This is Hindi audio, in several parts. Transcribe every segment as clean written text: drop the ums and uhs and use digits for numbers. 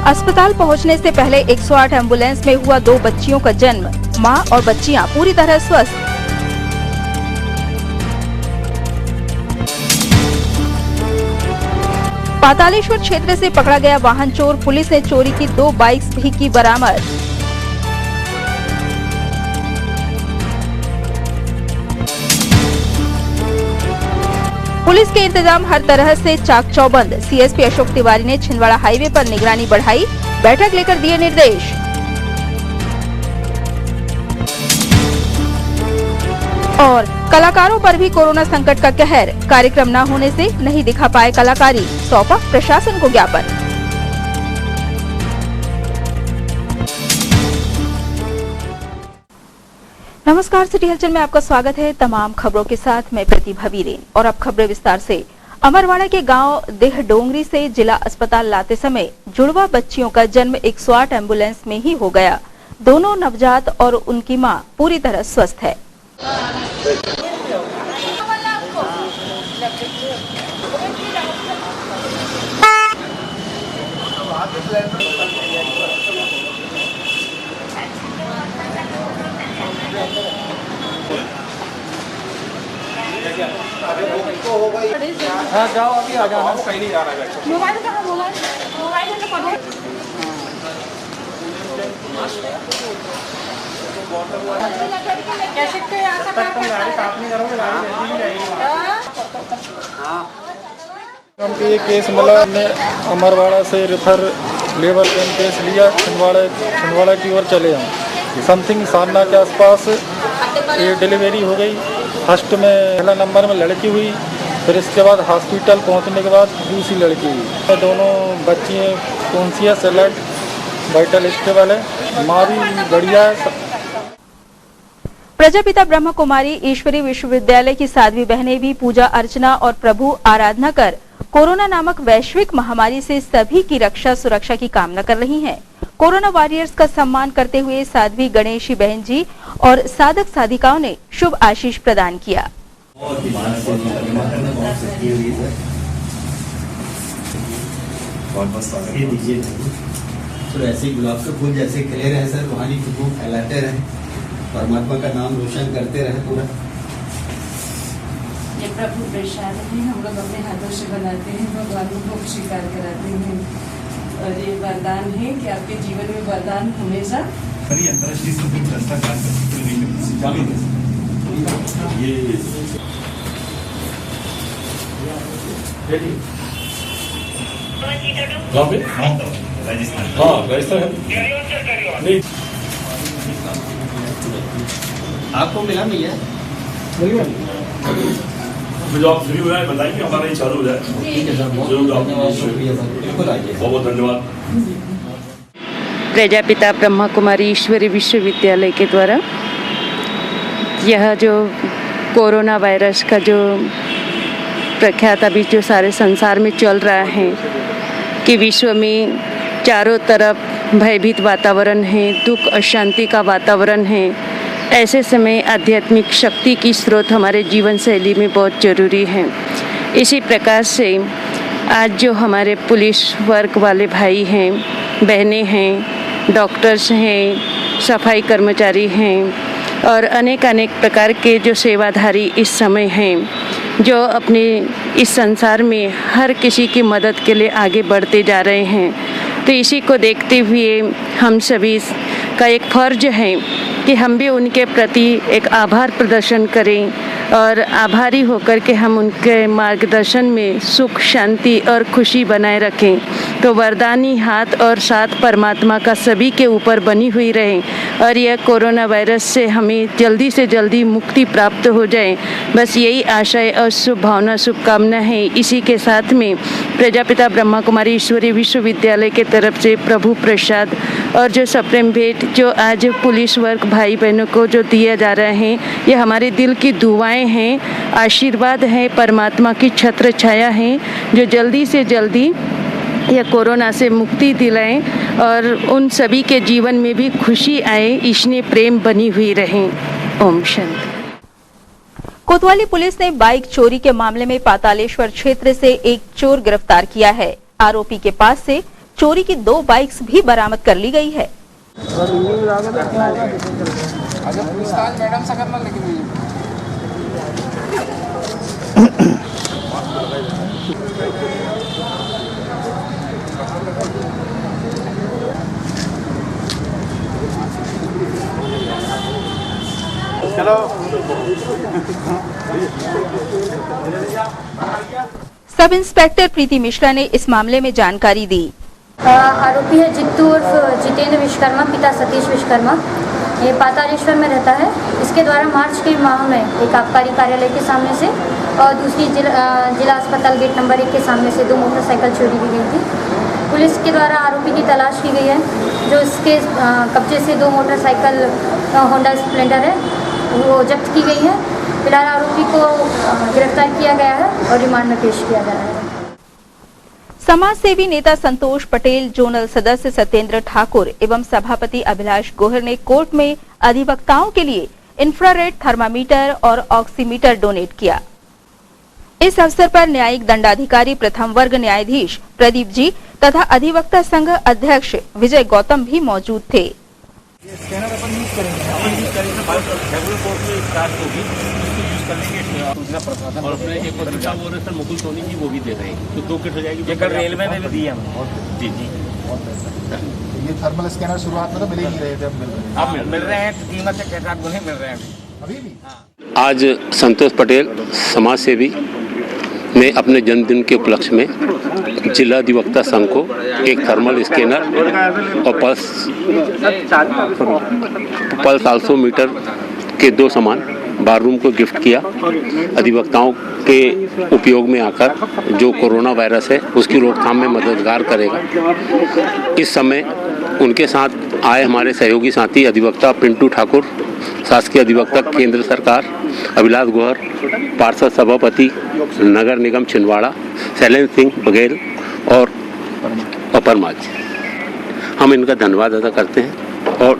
अस्पताल पहुंचने से पहले 108 एम्बुलेंस में हुआ 2 बच्चियों का जन्म। मां और बच्चियां पूरी तरह स्वस्थ। पातालेश्वर क्षेत्र से पकड़ा गया वाहन चोर। पुलिस ने चोरी की 2 बाइक्स भी की बरामद। पुलिस के इंतजाम हर तरह से चाक चौबंद। सीएसपी अशोक तिवारी ने छिंदवाड़ा हाईवे पर निगरानी बढ़ाई, बैठक लेकर दिए निर्देश। और कलाकारों पर भी कोरोना संकट का कहर। कार्यक्रम न होने से नहीं दिखा पाए कलाकारी, सौंपा प्रशासन को ज्ञापन। नमस्कार, सिटी हलचल में आपका स्वागत है। तमाम खबरों के साथ मैं प्रतिभा वीरेन। और अब खबरें विस्तार से। अमरवाड़ा के गांव देह डोंगरी से जिला अस्पताल लाते समय जुड़वा बच्चियों का जन्म 108 एम्बुलेंस में ही हो गया। दोनों नवजात और उनकी मां पूरी तरह स्वस्थ है। हाँ जाओ, अभी आ जाना। कहीं नहीं जा रहा है। मोबाइल कहाँ? मोबाइल है तो पढ़ो। कैसे के आता तक तुम गाड़ी साफ नहीं करोगे, गाड़ी जल्दी नहीं जाएगी। हम के ये केस मतलब हमने अमरवाड़ा से रेफर लेबर पेन केस लिया, छिंदवाड़ा की ओर चले हम। समथिंग सान्ना के आसपास ये डिलीवरी हो गई। फर्स्ट में पहला नंबर में लड़की हुई, फिर इसके बाद हॉस्पिटल पहुंचने के बाद दूसरी लड़की हुई। दोनों बच्चियाँ कॉन्शियस अलर्ट वाइटल स्टेबल है, माँ भी बढ़िया है। प्रजापिता ब्रह्म कुमारी ईश्वरी विश्वविद्यालय की साध्वी बहनें भी पूजा अर्चना और प्रभु आराधना कर कोरोना नामक वैश्विक महामारी से सभी की रक्षा सुरक्षा की कामना कर रही हैं। कोरोना वॉरियर्स का सम्मान करते हुए साध्वी गणेशी बहन जी और साधक साधिकाओं ने शुभ आशीष प्रदान किया। तो ऐसे गुलाब के फूल जैसे खिले रहे सर, रूहानी खुशबू फैलाते रहे, परमात्मा का नाम रोशन करते रहे पूरा। ये प्रभु प्रसाद है, हम लोग अपने हाथों से बनाते हैं, भगवान को भोग स्वीकार कराते हैं। और ये वरदान है कि आपके जीवन में वरदान हमेशा अंतर्राष्ट्रीय भ्रष्टाचार आपको मिला नहीं है? जॉब फ्री हो जाए बताइए, हमारा ये चालू हो जाए। ठीक है सर, बहुत शुक्रिया सर, बिल्कुल आइए। बहुत बहुत धन्यवाद। प्रजापिता ब्रह्मा कुमारी ईश्वरी विश्वविद्यालय के द्वारा यह जो कोरोना वायरस का जो प्रख्यात अभी जो सारे संसार में चल रहा है कि विश्व में चारों तरफ भयभीत वातावरण है, दुख अशांति का वातावरण है। ऐसे समय आध्यात्मिक शक्ति की स्रोत हमारे जीवन शैली में बहुत ज़रूरी है। इसी प्रकार से आज जो हमारे पुलिस वर्ग वाले भाई हैं, बहनें हैं, डॉक्टर्स हैं, सफाई कर्मचारी हैं और अनेक प्रकार के जो सेवाधारी इस समय हैं, जो अपने इस संसार में हर किसी की मदद के लिए आगे बढ़ते जा रहे हैं। तो इसी को देखते हुए हम सभी का एक फ़र्ज है कि हम भी उनके प्रति एक आभार प्रदर्शन करें और आभारी होकर के हम उनके मार्गदर्शन में सुख शांति और खुशी बनाए रखें। तो वरदानी हाथ और साथ परमात्मा का सभी के ऊपर बनी हुई रहे और यह कोरोना वायरस से हमें जल्दी से जल्दी मुक्ति प्राप्त हो जाए, बस यही आशय और शुभ भावना शुभकामना है। इसी के साथ में प्रजापिता ब्रह्मा कुमारी ईश्वरी विश्वविद्यालय के तरफ से प्रभु प्रसाद और जो सप्रेम भेंट जो आज पुलिस वर्ग भाई बहनों को जो दिया जा रहा है, ये हमारे दिल की दुआएं हैं, आशीर्वाद है, परमात्मा की छत्र छाया है, जो जल्दी से जल्दी यह कोरोना से मुक्ति दिलाएं और उन सभी के जीवन में भी खुशी आए, ईश्ने प्रेम बनी हुई रहे। ओम शांति। कोतवाली पुलिस ने बाइक चोरी के मामले में पातालेश्वर क्षेत्र से एक चोर गिरफ्तार किया है। आरोपी के पास से चोरी की 2 बाइक्स भी बरामद कर ली गई है। मैडम से करना लेकिन सब इंस्पेक्टर प्रीति मिश्रा ने इस मामले में जानकारी दी। आरोपी है जित्तू उर्फ जितेंद्र विश्वकर्मा, पिता सतीश विश्वकर्मा। ये पातालेश्वर में रहता है। इसके द्वारा मार्च के माह में एक आबकारी कार्यालय के सामने से और दूसरी जिला अस्पताल गेट नंबर 1 के सामने से 2 मोटरसाइकिल चोरी की गई थी। पुलिस के द्वारा आरोपी की तलाश की गई है, जो इसके कब्जे से 2 मोटरसाइकिल होंडा स्प्लेंडर है वो जब्त की गई है। फिलहाल आरोपी को गिरफ्तार किया गया है और रिमांड में पेश किया जा रहा है। समाज सेवी नेता संतोष पटेल, जोनल सदस्य सत्येंद्र ठाकुर एवं सभापति अभिलाष गोहर ने कोर्ट में अधिवक्ताओं के लिए इंफ्रारेड थर्मामीटर और ऑक्सीमीटर डोनेट किया। इस अवसर पर न्यायिक दंडाधिकारी प्रथम वर्ग न्यायाधीश प्रदीप जी तथा अधिवक्ता संघ अध्यक्ष विजय गौतम भी मौजूद थे। स्कैनर अपन यूज करेंगे फेडरल कोर्ट में स्टार्ट होगी, उसको यूज करने सूचना प्रशासन और अपने एक पत्रिका बोल रहे सर मुकुल सोनी जी वो भी दे रहे हैं, तो 2 किट हो जाएगी। ये कल रेलवे में भी दी है जी जी। ये थर्मल स्कैनर शुरुआत में तो मिल ही नहीं रहे थे, अब मिल रहे हैं। कीमत से 6-7 गुने मिल रहे हैं अभी भी। आज संतोष पटेल समाज सेवी ने अपने जन्मदिन के उपलक्ष्य में जिला अधिवक्ता संघ को एक थर्मल स्कैनर और पल्स आल्सोमीटर के 2 सामान बाररूम को गिफ्ट किया। अधिवक्ताओं के उपयोग में आकर जो कोरोना वायरस है उसकी रोकथाम में मददगार करेगा। इस समय उनके साथ आए हमारे सहयोगी साथी अधिवक्ता पिंटू ठाकुर, शासकीय अधिवक्ता केंद्र सरकार अभिलाष गोहर, पार्षद सभापति नगर निगम छिंदवाड़ा शैलेंद्र सिंह बघेल और अपर माझी, हम इनका धन्यवाद अदा करते हैं और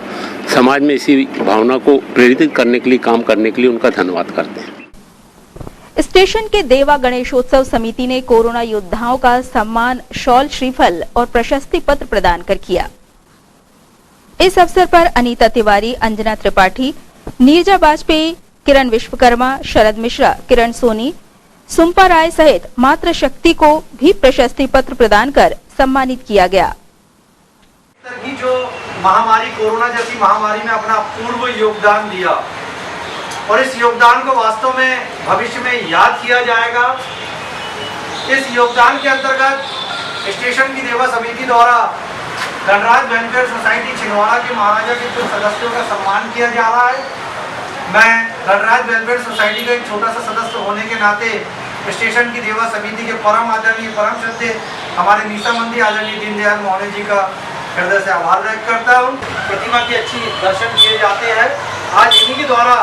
समाज में इसी भावना को प्रेरित करने के लिए काम करने के लिए उनका धन्यवाद करते हैं। स्टेशन के देवा गणेशोत्सव समिति ने कोरोना योद्धाओं का सम्मान शॉल, श्रीफल और प्रशस्ति पत्र प्रदान कर किया। इस अवसर पर अनीता तिवारी, अंजना त्रिपाठी, नीरजा वाजपेयी, किरण विश्वकर्मा, शरद मिश्रा, किरण सोनी, सुम्पा राय सहित मातृ शक्ति को भी प्रशस्ति पत्र प्रदान कर सम्मानित किया गया। जो महामारी कोरोना जैसी महामारी में अपना पूर्व योगदान दिया और इस योगदान को वास्तव में भविष्य में याद किया जाएगा। इस योगदान के अंतर्गत स्टेशन की देवा समिति द्वारा गणराज वेलफेयर सोसाइटी छिंदवाड़ा के महाराजा के कुछ सदस्यों का सम्मान किया जा रहा है। मैं गणराज वेलफेयर सोसाइटी का एक छोटा सा सदस्य होने के नाते स्टेशन की देवा समिति के परम आदरणीय परम श्रद्धेय हमारे मीसा मंदिर आदरणीय दीनदयाल मोहन जी का हृदय से आभार व्यक्त करता हूँ। प्रतिमा की अच्छी दर्शन किए जाते हैं। आज इन्हीं के द्वारा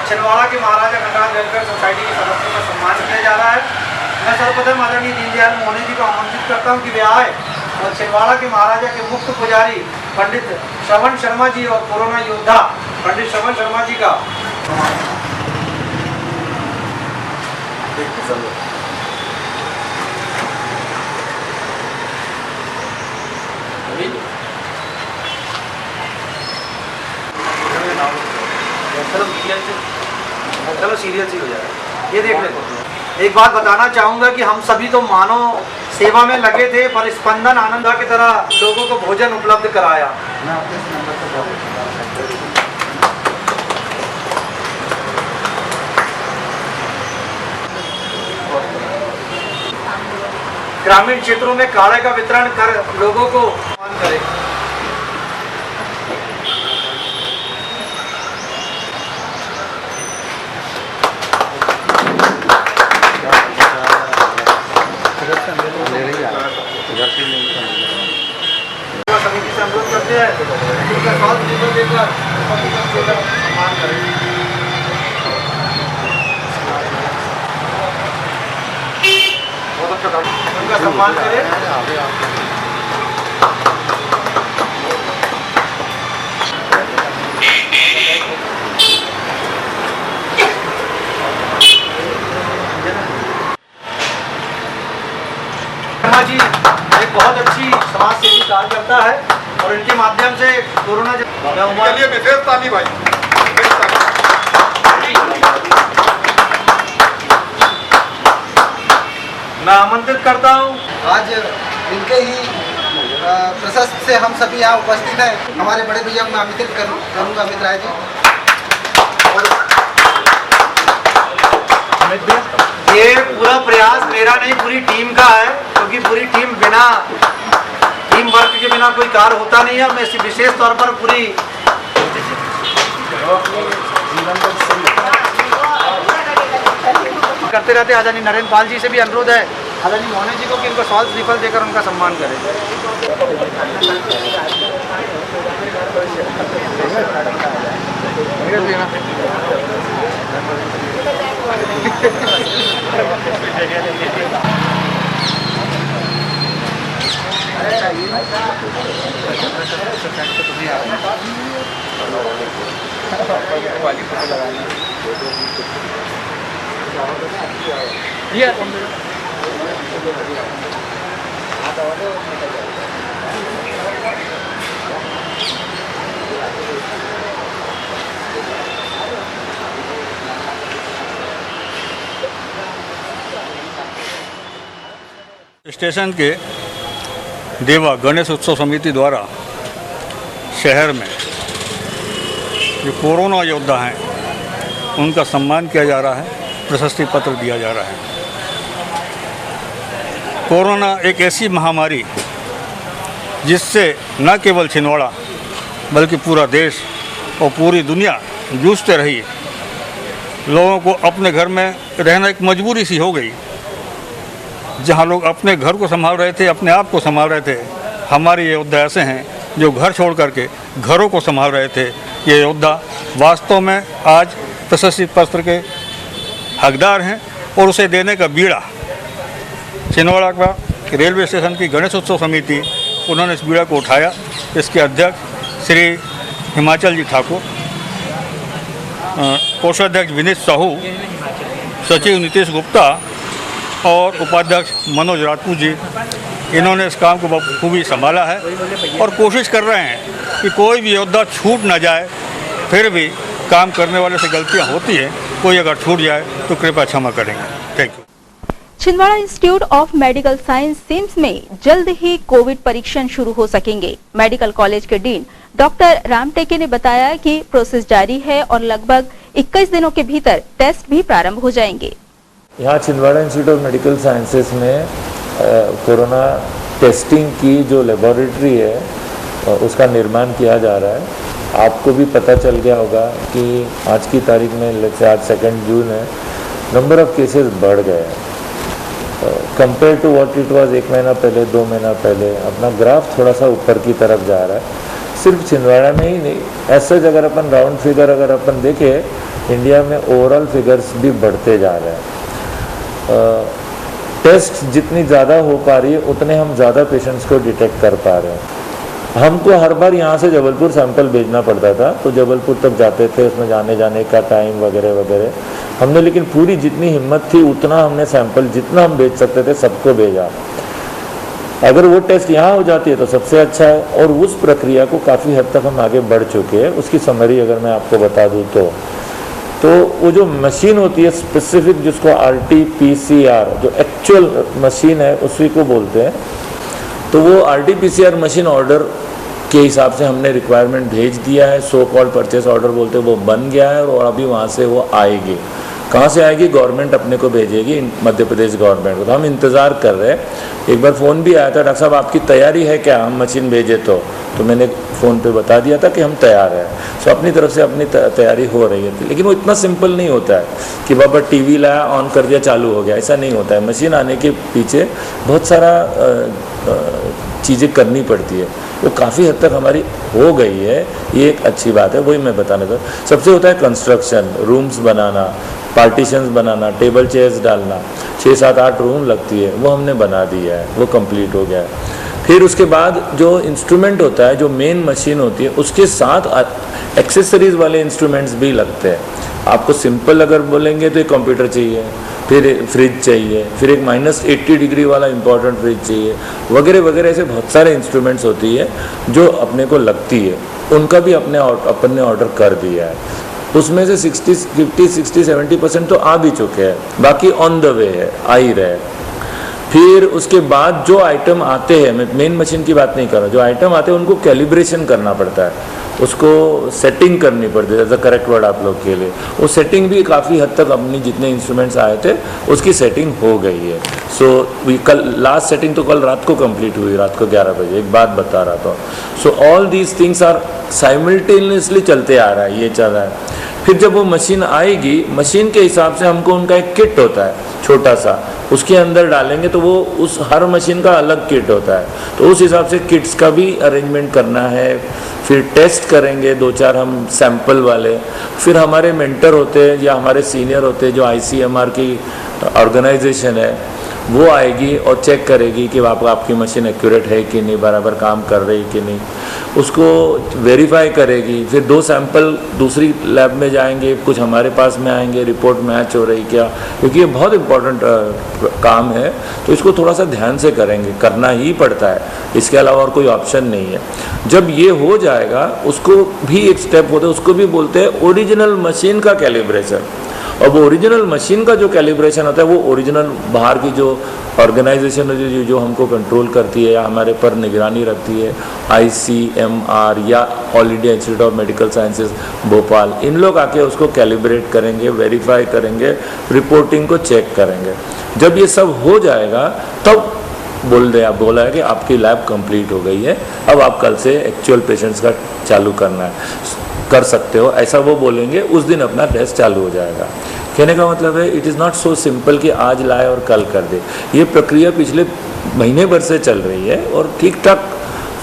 छिंदवाड़ा के महाराजा गणराज वेलफेयर सोसाइटी के सदस्यों का सम्मान किया जा रहा है। मैं सर्वप्रथम आदरणीय दीनदयाल मोहन जी को आमंत्रित करता हूँ कि वे आए और छिंदवाड़ा के महाराजा के मुख्य पुजारी पंडित श्रवण शर्मा जी और कोरोना योद्धा पंडित श्रवण शर्मा जी का चलो सीरियल से हो जाएगा। ये देख लेते। एक बात बताना चाहूँगा कि हम सभी तो मानव सेवा में लगे थे, पर स्पंदन आनंदा की तरह लोगों को भोजन उपलब्ध कराया। ग्रामीण क्षेत्रों में काढ़े का वितरण कर लोगों को मान करें। समिति से अनुरोध करते हैं उनका स्वास्थ्य जीवन देकर सम्मान करें। बहुत अच्छा काम, उनका सम्मान करें। जी एक बहुत अच्छी समाज सेवी कार्य करता है और इनके माध्यम से कोरोना चलिए विशेष ताली भाई। मैं आमंत्रित करता हूँ। आज इनके ही प्रशस्त से हम सभी यहाँ उपस्थित हैं। हमारे बड़े भैया मैं आमंत्रित करूँगा अमित राय जी। ये पूरा प्रयास मेरा नहीं, पूरी टीम का है, क्योंकि पूरी टीम बिना टीम वर्क के बिना कोई कार्य होता नहीं है। मैं विशेष तौर पर पूरी करते रहते। आदरणीय नरेंद्र पाल जी से भी अनुरोध है, आदरणीय मोहन जी को, कि इनको सॉल्व श्रीफल देकर उनका सम्मान करें। स्टेशन के देवा गणेश उत्सव समिति द्वारा शहर में जो कोरोना योद्धा हैं उनका सम्मान किया जा रहा है, प्रशस्ति पत्र दिया जा रहा है। कोरोना एक ऐसी महामारी जिससे न केवल छिंदवाड़ा बल्कि पूरा देश और पूरी दुनिया जूझते रही। लोगों को अपने घर में रहना एक मजबूरी सी हो गई। जहाँ लोग अपने घर को संभाल रहे थे, अपने आप को संभाल रहे थे, हमारे ये योद्धा ऐसे हैं जो घर छोड़ करके घरों को संभाल रहे थे। ये योद्धा वास्तव में आज प्रशस्ति पत्र के हकदार हैं और उसे देने का बीड़ा छिंदवाड़ा का रेलवे स्टेशन की गणेश उत्सव समिति, उन्होंने इस बीड़ा को उठाया। इसके अध्यक्ष श्री हिमाचल जी ठाकुर, कोषाध्यक्ष विनीत साहू, सचिव नीतीश गुप्ता और उपाध्यक्ष मनोज राजपूत जी, इन्होंने इस काम को बखूबी संभाला है और कोशिश कर रहे हैं कि कोई भी योद्धा छूट ना जाए। फिर भी काम करने वाले से गलतियां होती हैं, कोई अगर छूट जाए तो कृपया क्षमा करेंगे। Thank you. Chhindwara Institute of Medical Science CIMS में जल्द ही कोविड परीक्षण शुरू हो सकेंगे। मेडिकल कॉलेज के डीन डॉक्टर राम टेके ने बताया कि प्रोसेस जारी है और लगभग 21 दिनों के भीतर टेस्ट भी प्रारंभ हो जाएंगे। यहाँ Chhindwara Institute of medical sciences में कोरोना टेस्टिंग की जो लेबोरेटरी है उसका निर्माण किया जा रहा है। आपको भी पता चल गया होगा कि आज की तारीख में, जैसे आज 2 जून है, नंबर ऑफ केसेस बढ़ गए हैं compare to what it was 1 महीना पहले, 2 महीना पहले। अपना ग्राफ थोड़ा सा ऊपर की तरफ जा रहा है। सिर्फ छिंदवाड़ा में ही नहीं, ऐसे अगर अपन राउंड फिगर अगर अपन देखें, इंडिया में ओवरऑल फिगर्स भी बढ़ते जा रहे हैं। टेस्ट जितनी ज़्यादा हो पा रही है उतने हम ज़्यादा पेशेंट्स को डिटेक्ट कर पा रहे हैं। हमको हर बार यहाँ से जबलपुर सैंपल भेजना पड़ता था, तो जबलपुर तक जाते थे, उसमें जाने का टाइम वगैरह वगैरह। हमने लेकिन पूरी जितनी हिम्मत थी उतना हमने सैंपल जितना हम भेज सकते थे सबको भेजा। अगर वो टेस्ट यहाँ हो जाती है तो सबसे अच्छा है, और उस प्रक्रिया को काफ़ी हद तक हम आगे बढ़ चुके हैं। उसकी समरी अगर मैं आपको बता दूँ तो वो जो मशीन होती है स्पेसिफिक, जिसको RT-PCR जो एक्चुअल मशीन है उसी को बोलते हैं, तो वो RT-PCR मशीन ऑर्डर के हिसाब से हमने रिक्वायरमेंट भेज दिया है। सो कॉल्ड परचेस ऑर्डर बोलते हैं, वो बन गया है और अभी वहाँ से वो आएगी। कहाँ से आएगी? गवर्नमेंट अपने को भेजेगी, मध्य प्रदेश गवर्नमेंट को। तो हम इंतज़ार कर रहे हैं। एक बार फ़ोन भी आया था, डॉक्टर साहब आपकी तैयारी है क्या, हम मशीन भेजे तो मैंने फ़ोन पे बता दिया था कि हम तैयार हैं। सो अपनी तरफ से अपनी तैयारी हो रही है। लेकिन वो इतना सिंपल नहीं होता है कि बाबा टीवी लाया, ऑन कर दिया, चालू हो गया, ऐसा नहीं होता है। मशीन आने के पीछे बहुत सारा चीज़ें करनी पड़ती है। वो काफ़ी हद तक हमारी हो गई है, ये एक अच्छी बात है। वही मैं बताना चाहता। सबसे होता है कंस्ट्रक्शन, रूम्स बनाना, पार्टीशंस बनाना, टेबल चेयर्स डालना, 6, 7, 8 रूम लगती है, वो हमने बना दिया है, वो कंप्लीट हो गया है। फिर उसके बाद जो इंस्ट्रूमेंट होता है, जो मेन मशीन होती है, उसके साथ एक्सेसरीज वाले इंस्ट्रूमेंट्स भी लगते हैं। आपको सिंपल अगर बोलेंगे तो एक कंप्यूटर चाहिए, फिर फ्रिज चाहिए, फिर एक -80 डिग्री वाला इम्पोर्टेंट फ्रिज चाहिए, वगैरह वगैरह। ऐसे बहुत सारे इंस्ट्रूमेंट्स होती है जो अपने को लगती है, उनका भी अपन ने ऑर्डर कर दिया है। उसमें से 50-60-70% तो आ भी चुके हैं, बाकी ऑन द वे है, आ ही रहे। फिर उसके बाद जो आइटम आते हैं, मैं मेन मशीन की बात नहीं कर रहा, जो आइटम आते हैं उनको कैलिब्रेशन करना पड़ता है, उसको सेटिंग करनी पड़ती है, द करेक्ट वर्ड आप लोग के लिए। वो सेटिंग भी काफ़ी हद तक अपनी जितने इंस्ट्रूमेंट्स आए थे उसकी सेटिंग हो गई है। सो कल लास्ट सेटिंग तो कल रात को कंप्लीट हुई, रात को 11 बजे। एक बात बता रहा था। So all these things are simultaneously चलते आ रहा है, ये चल रहा है। फिर जब वो मशीन आएगी, मशीन के हिसाब से हमको उनका एक किट होता है छोटा सा, उसके अंदर डालेंगे तो वो उस हर मशीन का अलग किट होता है, तो उस हिसाब से किट्स का भी अरेंजमेंट करना है। फिर टेस्ट करेंगे 2-4 हम सैंपल वाले। फिर हमारे मेंटर होते हैं या हमारे सीनियर होते हैं, जो ICMR की ऑर्गेनाइजेशन है, वो आएगी और चेक करेगी कि आपकी मशीन एक्यूरेट है कि नहीं, बराबर काम कर रही कि नहीं, उसको वेरीफाई करेगी। फिर 2 सैंपल दूसरी लैब में जाएंगे, कुछ हमारे पास में आएंगे, रिपोर्ट मैच हो रही क्या, क्योंकि ये बहुत इम्पोर्टेंट काम है, तो इसको थोड़ा सा ध्यान से करेंगे, करना ही पड़ता है, इसके अलावा और कोई ऑप्शन नहीं है। जब ये हो जाएगा, उसको भी एक स्टेप होता है, उसको भी बोलते हैं ओरिजिनल मशीन का कैलिब्रेशन। और वो ओरिजिनल मशीन का जो कैलिब्रेशन होता है, वो ओरिजिनल बाहर की जो ऑर्गेनाइजेशन है जो हमको कंट्रोल करती है या हमारे पर निगरानी रखती है, ICMR या All India Institute of Medical Sciences Bhopal, इन लोग आके उसको कैलिब्रेट करेंगे, वेरीफाई करेंगे, रिपोर्टिंग को चेक करेंगे। जब ये सब हो जाएगा तब बोला है कि आपकी लैब कंप्लीट हो गई है, अब आप कल से एक्चुअल पेशेंट्स का चालू करना है, कर सकते हो, ऐसा वो बोलेंगे। उस दिन अपना टेस्ट चालू हो जाएगा। कहने का मतलब है it is not so simple कि आज लाए और कल कर दे। ये प्रक्रिया पिछले महीने भर से चल रही है और ठीक ठाक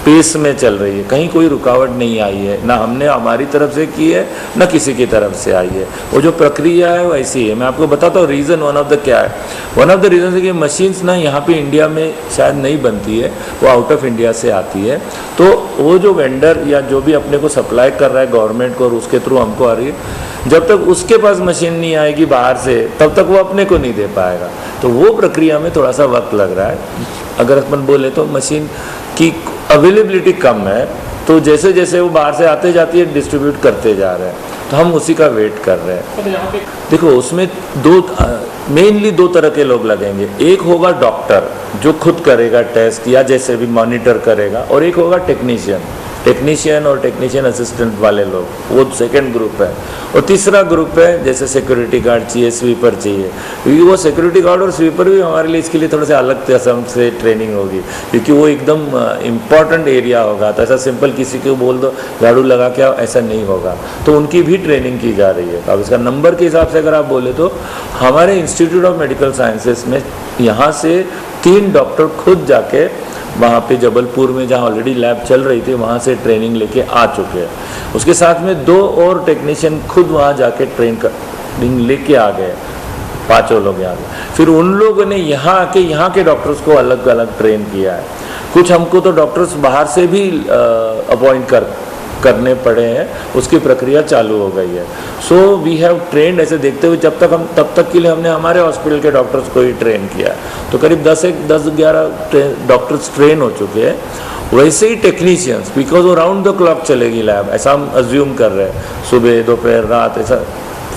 पेस में चल रही है, कहीं कोई रुकावट नहीं आई है, ना हमने हमारी तरफ से की है ना किसी की तरफ से आई है। वो जो प्रक्रिया है वैसी है। मैं आपको बताता हूँ रीज़न वन ऑफ द क्या है। वन ऑफ द रीज़न है कि मशीन्स ना यहाँ पे इंडिया में शायद नहीं बनती है, वो आउट ऑफ इंडिया से आती है। तो वो जो वेंडर या जो भी अपने को सप्लाई कर रहा है गवर्नमेंट को और उसके थ्रू हमको आ रही है, जब तक उसके पास मशीन नहीं आएगी बाहर से, तब तक वो अपने को नहीं दे पाएगा। तो वो प्रक्रिया में थोड़ा सा वक्त लग रहा है। अगर अपन बोले तो मशीन की अवेलेबिलिटी कम है, तो जैसे जैसे वो बाहर से आते जाती है डिस्ट्रीब्यूट करते जा रहे हैं, तो हम उसी का वेट कर रहे हैं। देखो उसमें मेनली 2 तरह के लोग लगेंगे। एक होगा डॉक्टर जो खुद करेगा टेस्ट या जैसे भी मॉनिटर करेगा, और एक होगा टेक्नीशियन और टेक्नीशियन असिस्टेंट वाले लोग, वो सेकंड ग्रुप है। और तीसरा ग्रुप है जैसे सिक्योरिटी गार्ड चाहिए, स्वीपर चाहिए, क्योंकि वो सिक्योरिटी गार्ड और स्वीपर भी हमारे लिए इसके लिए थोड़ा सा अलग किस्म से ट्रेनिंग होगी, क्योंकि वो एकदम इम्पॉर्टेंट एरिया होगा। तो ऐसा सिंपल किसी को बोल दो झाड़ू लगा के ऐसा नहीं होगा, तो उनकी भी ट्रेनिंग की जा रही है। अब इसका नंबर के हिसाब से अगर आप बोले तो हमारे इंस्टीट्यूट ऑफ मेडिकल साइंसेस में यहाँ से 3 डॉक्टर खुद जाके वहाँ पे जबलपुर में जहाँ ऑलरेडी लैब चल रही थी वहाँ से ट्रेनिंग लेके आ चुके हैं। उसके साथ में 2 और टेक्नीशियन खुद वहाँ जाके ट्रेनिंग लेके आ गए, 5 लोग यहाँ गए। फिर उन लोगों ने यहाँ आके यहाँ के डॉक्टर्स को अलग अलग ट्रेन किया है। कुछ हमको तो डॉक्टर्स बाहर से भी अपॉइंट करने पड़े हैं, उसकी प्रक्रिया चालू हो गई है। सो वी हैव ट्रेंड, ऐसे देखते हुए तब तक के लिए हमने हमारे हॉस्पिटल के डॉक्टर्स को ही ट्रेन किया, तो करीब 10-11 डॉक्टर्स ट्रेन हो चुके हैं। वैसे ही टेक्नीशियंस, बिकॉज वो राउंड द क्लॉक चलेगी लैब, ऐसा हम अज्यूम कर रहे हैं, सुबह दोपहर रात ऐसा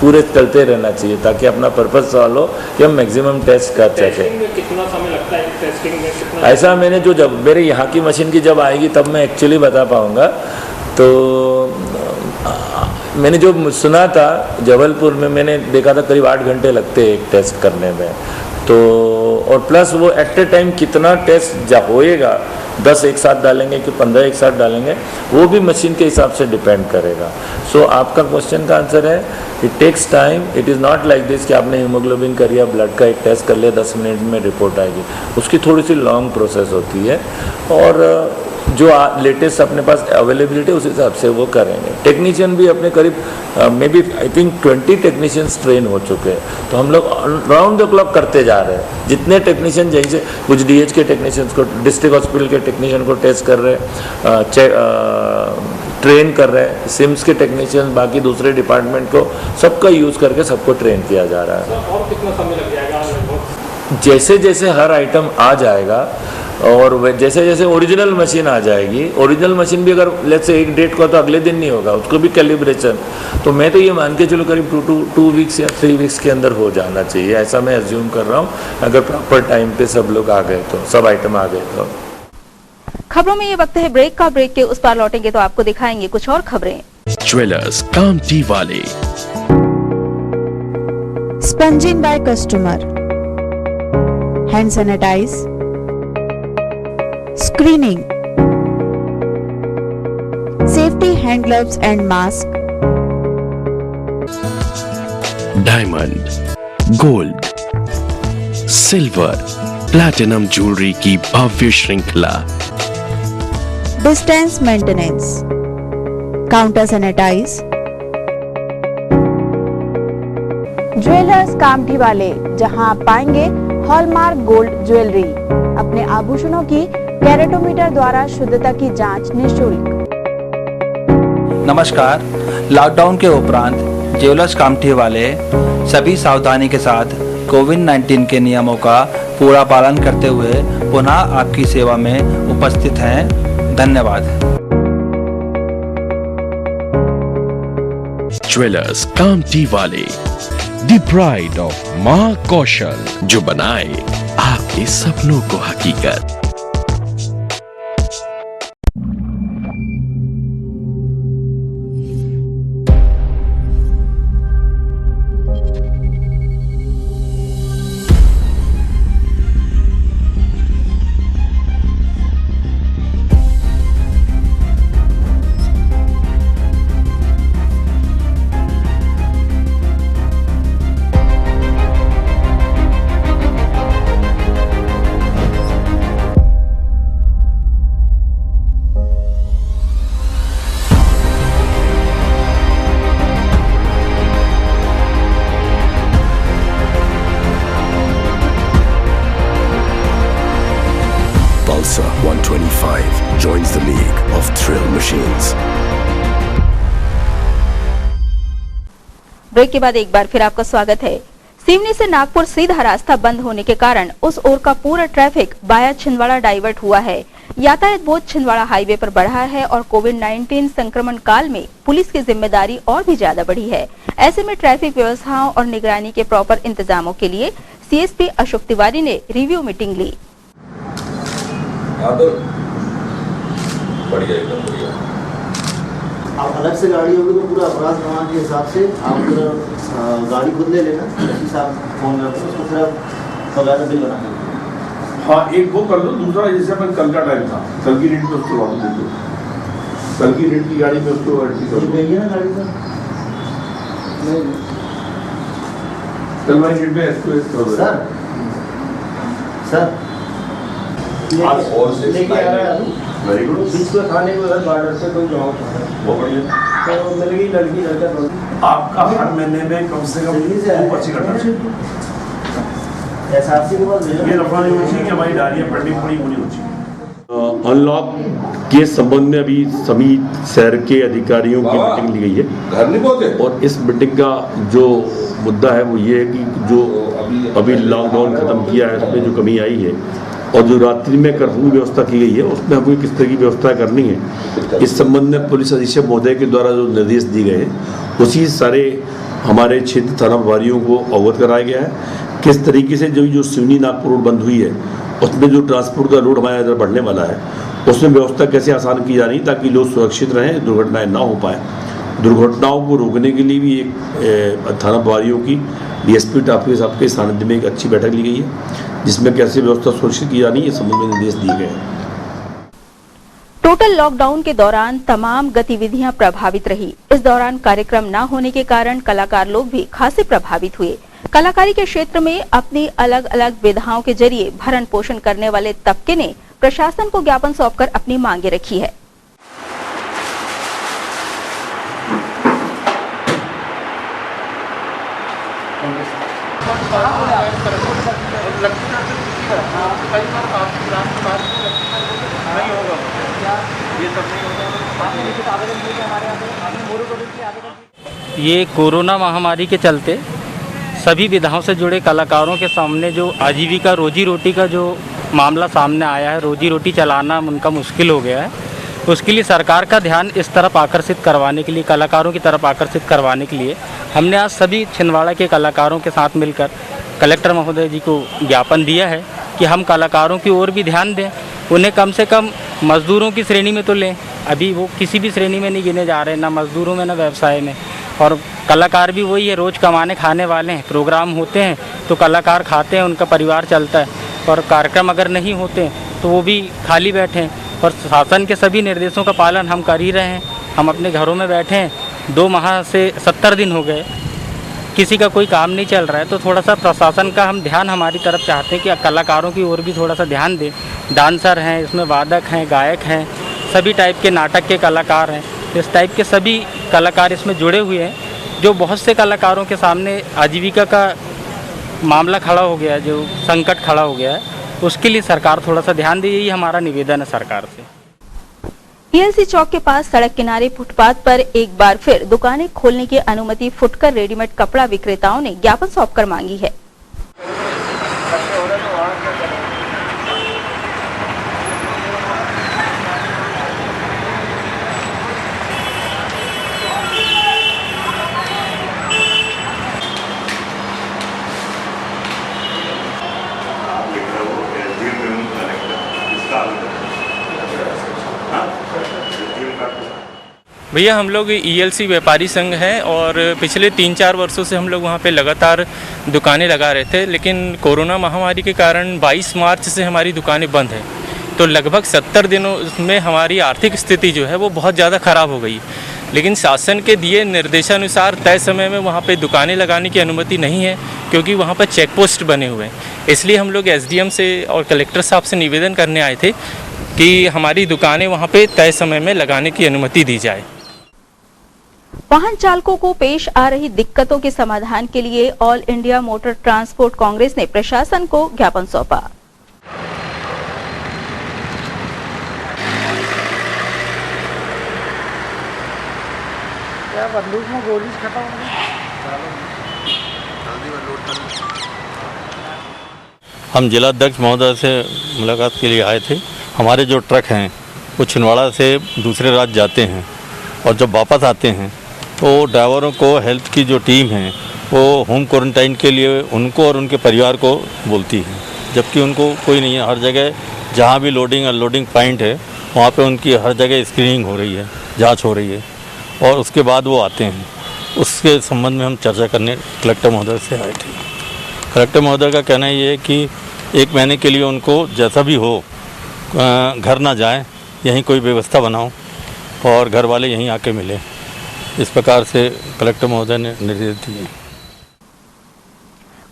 पूरे चलते रहना चाहिए ताकि अपना पर्पज सॉल्व हो कि हम मैक्सिमम टेस्ट कर सकें। कितना समय लगता है टेस्टिंग में? कितना ऐसा मैंने जब मेरे यहाँ की मशीन की जब आएगी तब मैं एक्चुअली बता पाऊँगा। तो मैंने जो सुना था जबलपुर में, मैंने देखा था करीब 8 घंटे लगते हैं एक टेस्ट करने में। तो और प्लस वो एट ए टाइम कितना टेस्ट होएगा, 10 एक साथ डालेंगे कि 15 एक साथ डालेंगे, वो भी मशीन के हिसाब से डिपेंड करेगा। सो आपका क्वेश्चन का आंसर है it takes time. It is not like this कि आपने हीमोग्लोबिन कर लिया, ब्लड का एक टेस्ट कर लिया, 10 मिनट में रिपोर्ट आएगी। उसकी थोड़ी सी लॉन्ग प्रोसेस होती है और जो लेटेस्ट अपने पास अवेलेबिलिटी उस हिसाब से वो करेंगे। टेक्नीशियन भी अपने करीब maybe I think 20 technicians train हो चुके हैं। तो हम लोग राउंड द क्लॉक करते जा रहे हैं। जितने टेक्नीशियन जहीं से, कुछ DH के टेक्नीशियंस को, डिस्ट्रिक्ट हॉस्पिटल के टेक्नीशियन को टेस्ट कर रहे हैं, ट्रेन कर रहे हैं, सिम्स के टेक्नीशियन, बाकी दूसरे डिपार्टमेंट को, सबका यूज़ करके सबको ट्रेन किया जा रहा है। और कितना समय लग जाएगा? जैसे जैसे हर आइटम आ जाएगा और जैसे जैसे ओरिजिनल मशीन आ जाएगी, ओरिजिनल मशीन भी अगर लेट्स से एक डेट का तो अगले दिन नहीं होगा, उसको भी कैलिब्रेशन, तो मैं तो ये मान के चलो करीब 2 वीक्स या 3 वीक्स के अंदर हो जाना चाहिए, ऐसा मैं एज्यूम कर रहा हूँ, अगर प्रॉपर टाइम पे सब लोग आ गए तो, सब आइटम आ गए तो। खबरों में ये वक्त है ब्रेक का। ब्रेक के उस पार लौटेंगे तो आपको दिखाएंगे कुछ और खबरें। ज्वेलर्स कामठी वाले, sponging by customer, hand sanitise, screening, safety hand gloves and mask, diamond, gold, silver, platinum jewellery की भव्य श्रृंखला, distance maintenance, counter sanitise. Jewellers Kamthi वाले, जहां आप पाएंगे हॉलमार्क गोल्ड ज्वेलरी, अपने आभूषणों की कैरेटोमीटर द्वारा शुद्धता की जांच निःशुल्क। नमस्कार। लॉकडाउन के उपरांत ज्वेलर्स कामठी वाले सभी सावधानी के साथ कोविड-19 के नियमों का पूरा पालन करते हुए पुनः आपकी सेवा में उपस्थित हैं। धन्यवाद। ज्वेलर्स कामठी वाले, द प्राइड ऑफ मां कौशल, जो बनाए आपके सपनों को हकीकत। Pulsar 125 joins the league of thrill machines. Break के बाद एक बार फिर आपका स्वागत है। सिवनी से नागपुर सीधा रास्ता बंद होने के कारण उस ओर का पूरा ट्रैफिक बाया छिंदवाड़ा डाइवर्ट हुआ है। यातायात बोझ छिंदवाड़ा हाईवे पर बढ़ा है और कोविड-19 संक्रमण काल में पुलिस की जिम्मेदारी और भी ज्यादा बढ़ी है। ऐसे में ट्रैफिक व्यवस्थाओं और निगरानी के प्रॉपर इंतजामों के लिए सीएसपी अशोक तिवारी ने रिव्यू मीटिंग ली। बढ़िया, एकदम बढ़िया। आप अलग से गाड़ी होगी तो पूरा अपराध प्रमाण के हिसाब से आप पूरा गाड़ी खुद ले लेना, जैसे आप फोन करते हैं उसको फिर आप बगैर बिल बना देंगे। हाँ, एक वो कर दो, दूसरा जैसे अपन कल का टाइम था, कल की रेट पे उसको वापस दे दो, कल की रेट की गाड़ी में उसको एंट्री कर दो। ना गाड़ी का कल वाली रेट पे इसको कर दो। सर लेके आ रहा है वेरी गुड। बीच में खाने को बॉर्डर से कोई जॉब बहुत बढ़िया। तो मिल गई लड़की लड़का आपका हर महीने में कम से कम 2 कटना चाहिए। एसआरसी के पास ये रफा नहीं होनी चाहिए कि हमारी डायरिया पेंडिंग पड़ी होनी चाहिए। अनलॉक के संबंध में अभी सभी शहर के अधिकारियों की मीटिंग ली गई है और इस मीटिंग का जो मुद्दा है वो ये है कि जो अभी लॉकडाउन खत्म किया है उसमें जो कमी आई है और जो रात्रि में कर्फ्यू व्यवस्था की गई है उसमें हमें किस तरह की व्यवस्था करनी है, इस संबंध में पुलिस अधीक्षक महोदय के द्वारा जो निर्देश दिए गए हैं उसी सारे हमारे क्षेत्र थाना प्रभारियों को अवगत कराया गया है। किस तरीके से जो सिवनी नागपुर रोड बंद हुई है उसमें जो ट्रांसपोर्ट का लोड हमारे इधर बढ़ने वाला है उसमें व्यवस्था कैसे आसान की जा रही ताकि लोग सुरक्षित रहें, दुर्घटनाएं ना हो पाए। दुर्घटनाओं को रोकने के लिए भी एक थाना प्रभारियों की डीएसपी टाफी साहब के सानिध्य में एक अच्छी बैठक ली गई है जिसमें कैसे व्यवस्था सुरक्षित की जानी है संबंध में निर्देश दिए गए हैं। टोटल लॉकडाउन के दौरान तमाम गतिविधियां प्रभावित रही। इस दौरान कार्यक्रम न होने के कारण कलाकार लोग भी खासे प्रभावित हुए। कलाकारी के क्षेत्र में अपनी अलग अलग विधाओं के जरिए भरण पोषण करने वाले तबके ने प्रशासन को ज्ञापन सौंपकर अपनी मांगे रखी है। ये कोरोना महामारी के चलते सभी विधाओं से जुड़े कलाकारों के सामने जो आजीविका रोजी रोटी का जो मामला सामने आया है, रोजी रोटी चलाना उनका मुश्किल हो गया है, उसके लिए सरकार का ध्यान इस तरफ आकर्षित करवाने के लिए, कलाकारों की तरफ आकर्षित करवाने के लिए हमने आज सभी छिंदवाड़ा के कलाकारों के साथ मिलकर कलेक्टर महोदय जी को ज्ञापन दिया है कि हम कलाकारों की ओर भी ध्यान दें, उन्हें कम से कम मज़दूरों की श्रेणी में तो लें। अभी वो किसी भी श्रेणी में नहीं गिने जा रहे, ना मज़दूरों में ना व्यवसाय में। और कलाकार भी वही है, रोज़ कमाने खाने वाले हैं। प्रोग्राम होते हैं तो कलाकार खाते हैं, उनका परिवार चलता है, और कार्यक्रम अगर नहीं होते तो वो भी खाली बैठे हैं। और शासन के सभी निर्देशों का पालन हम कर ही रहे हैं। हम अपने घरों में बैठे हैं, 2 माह से 70 दिन हो गए, किसी का कोई काम नहीं चल रहा है। तो थोड़ा सा प्रशासन का हम ध्यान हमारी तरफ चाहते हैं कि कलाकारों की ओर भी थोड़ा सा ध्यान दें। डांसर हैं, इसमें वादक हैं, गायक हैं, सभी टाइप के नाटक के कलाकार हैं, इस टाइप के सभी कलाकार इसमें जुड़े हुए हैं। जो बहुत से कलाकारों के सामने आजीविका का मामला खड़ा हो गया है, जो संकट खड़ा हो गया है, उसके लिए सरकार थोड़ा सा ध्यान दे, यही हमारा निवेदन है सरकार से। पीएलसी चौक के पास सड़क किनारे फुटपाथ पर एक बार फिर दुकानें खोलने की अनुमति फुटकर रेडीमेड कपड़ा विक्रेताओं ने ज्ञापन सौंपकर मांगी है। भैया हम लोग ईएलसी व्यापारी संघ हैं और पिछले 3-4 वर्षों से हम लोग वहाँ पे लगातार दुकानें लगा रहे थे, लेकिन कोरोना महामारी के कारण 22 मार्च से हमारी दुकानें बंद हैं। तो लगभग 70 दिनों में हमारी आर्थिक स्थिति जो है वो बहुत ज़्यादा ख़राब हो गई। लेकिन शासन के दिए निर्देशानुसार तय समय में वहाँ पे दुकानें लगाने की अनुमति नहीं है, क्योंकि वहाँ पर चेक पोस्ट बने हुए हैं। इसलिए हम लोग एसडीएम से और कलेक्टर साहब से निवेदन करने आए थे कि हमारी दुकानें वहाँ पे तय समय में लगाने की अनुमति दी जाए। वाहन चालकों को पेश आ रही दिक्कतों के समाधान के लिए all India motor transport Congress ने प्रशासन को ज्ञापन सौंपा। बंदूक में गोली खत्म हो गई। हम जिलाध्यक्ष महोदय से मुलाकात के लिए आए थे। हमारे जो ट्रक हैं वो छिंदवाड़ा से दूसरे राज्य जाते हैं और जब वापस आते हैं तो ड्राइवरों को हेल्थ की जो टीम है वो होम क्वारंटाइन के लिए उनको और उनके परिवार को बोलती है, जबकि उनको कोई नहीं है। हर जगह जहाँ भी लोडिंग अनलोडिंग पॉइंट है वहाँ पे उनकी हर जगह स्क्रीनिंग हो रही है, जांच हो रही है और उसके बाद वो आते हैं। उसके संबंध में हम चर्चा करने कलेक्टर महोदय से आए थे। कलेक्टर महोदय का कहना ये है कि 1 महीने के लिए उनको जैसा भी हो घर ना जाए, यहीं कोई व्यवस्था बनाओ और घर वाले यहीं आके मिले। इस प्रकार से कलेक्टर महोदय ने निर्देश दिए।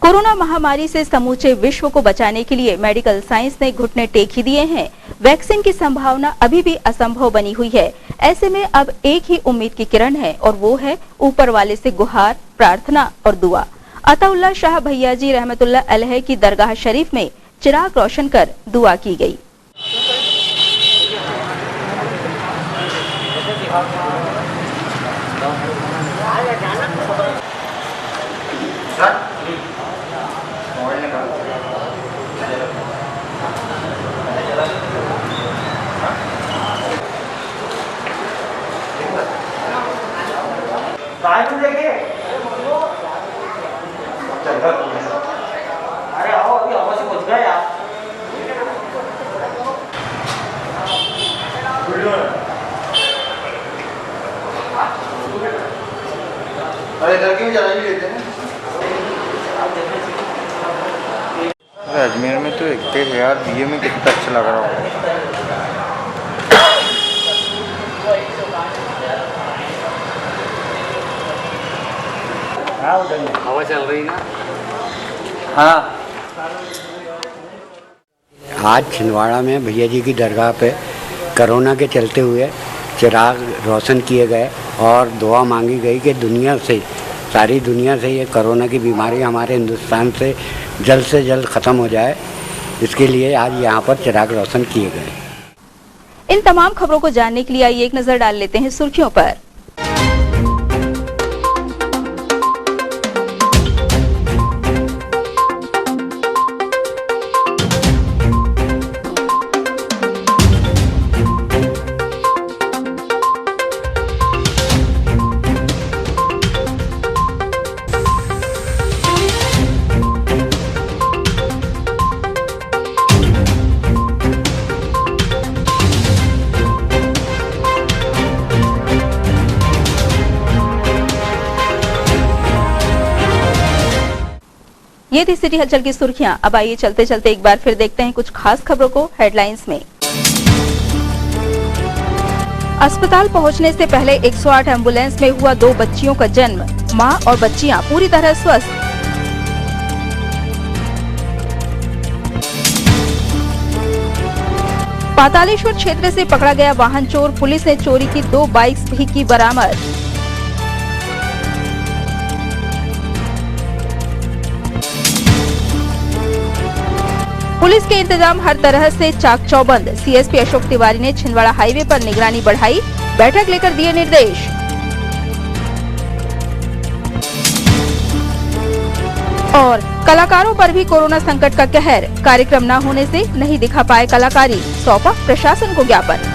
कोरोना महामारी से समूचे विश्व को बचाने के लिए मेडिकल साइंस ने घुटने टेक ही दिए हैं। वैक्सीन की संभावना अभी भी असंभव बनी हुई है। ऐसे में अब एक ही उम्मीद की किरण है और वो है ऊपर वाले से गुहार, प्रार्थना और दुआ। अताउल्लाह शाह भैयाजी रहमतुल्लाह अलैह की दरगाह शरीफ में चिराग रोशन कर दुआ की गई। अरे आओ अभी हवा से कुछ गया यार। अरे इधर क्यों जरा ही लेते हैं। अजमेर में तो देखते हैं यार, बीए में कितना अच्छा लग रहा है। हवा चल रही ना। हाँ, आज छिंदवाड़ा में भैया जी की दरगाह पे कोरोना के चलते हुए चिराग रोशन किए गए और दुआ मांगी गई कि दुनिया से, सारी दुनिया से ये कोरोना की बीमारी हमारे हिंदुस्तान से जल्द ख़त्म हो जाए। इसके लिए आज यहाँ पर चिराग रोशन किए गए। इन तमाम खबरों को जानने के लिए आइए एक नजर डाल लेते हैं सुर्खियों पर। ये थी सिटी हलचल की सुर्खियां। अब आइए चलते चलते एक बार फिर देखते हैं कुछ खास खबरों को हेडलाइंस में। अस्पताल पहुंचने से पहले 108 एम्बुलेंस में हुआ 2 बच्चियों का जन्म। मां और बच्चियां पूरी तरह स्वस्थ। पातालेश्वर क्षेत्र से पकड़ा गया वाहन चोर। पुलिस ने चोरी की 2 बाइक्स भी की बरामद। पुलिस के इंतजाम हर तरह से चाक चौबंद। सीएसपी अशोक तिवारी ने छिंदवाड़ा हाईवे पर निगरानी बढ़ाई। बैठक लेकर दिए निर्देश। और कलाकारों पर भी कोरोना संकट का कहर। कार्यक्रम न होने से नहीं दिखा पाए कलाकारी। सौंपा प्रशासन को ज्ञापन।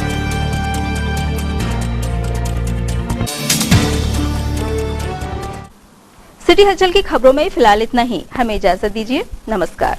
सिटी हलचल की खबरों में फिलहाल इतना ही। हमें इजाजत दीजिए। नमस्कार।